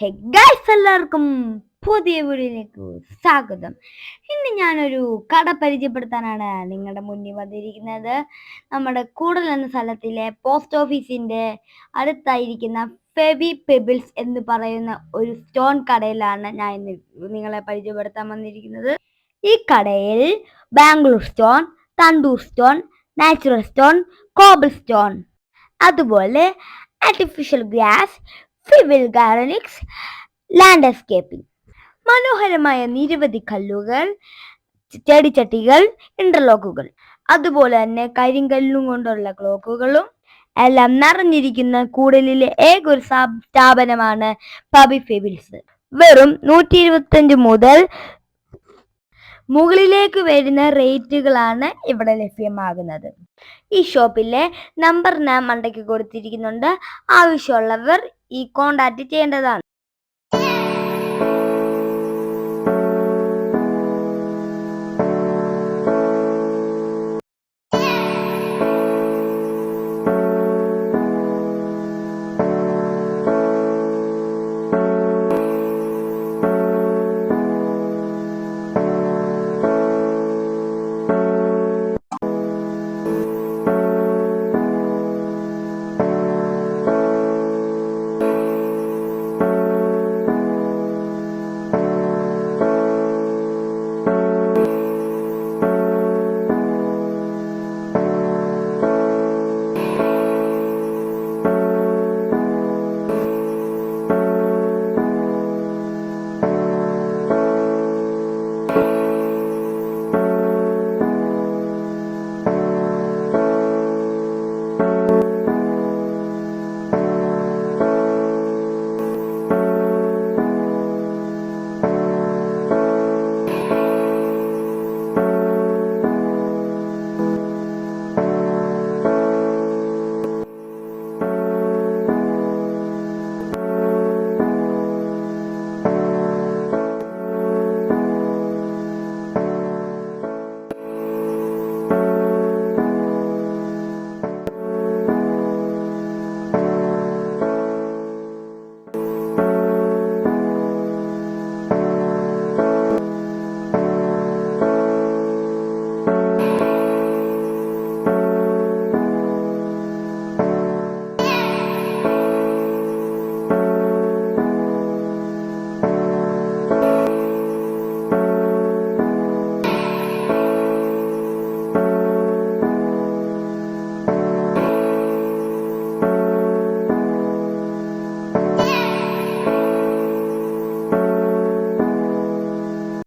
Hey guys, എല്ലാവർക്കും പുതിയ വീഡിയോയിലേക്ക് സ്വാഗതം. ഇന്ന് ഞാനൊരു കട പരിചയപ്പെടുത്താനാണ് നിങ്ങളുടെ മുന്നിൽ വന്നിരിക്കുന്നത്. നമ്മുടെ കൂടൽ എന്ന സ്ഥലത്തിലെ പോസ്റ്റ് ഓഫീസിന്റെ അടുത്തായിരിക്കുന്ന ഫെബി പെബിൾസ് എന്ന് പറയുന്ന ഒരു സ്റ്റോൺ കടയിലാണ് ഞാൻ ഇന്ന് നിങ്ങളെ പരിചയപ്പെടുത്താൻ വന്നിരിക്കുന്നത്. ഈ കടയിൽ Bangalore stone, Tandur stone, natural stone, cobble stone, അതുപോലെ artificial grass, civil gardenics, landscaping, മനോഹരമായ നിരവധി കല്ലുകൾ, ചെടിച്ചട്ടികൾ, ഇന്റർലോക്കുകൾ, അതുപോലെ തന്നെ കരിങ്കല്ലും കൊണ്ടുള്ള ക്ലോക്കുകളും എല്ലാം നിറഞ്ഞിരിക്കുന്ന കൂടലിലെ ഏക ഒരു സ്ഥാപനമാണ് ഫെബി പെബിൾസ്. വെറും 125 മുതൽ മുകളിലേക്ക് വരുന്ന റേറ്റുകളാണ് ഇവിടെ ലഭ്യമാകുന്നത്. ഈ ഷോപ്പിലെ നമ്പർ ഞാൻ മണ്ടയ്ക്ക് കൊടുത്തിരിക്കുന്നുണ്ട്. ആവശ്യമുള്ളവർ കോണ്ടാക്ട് ചെയ്യേണ്ടതാണ്.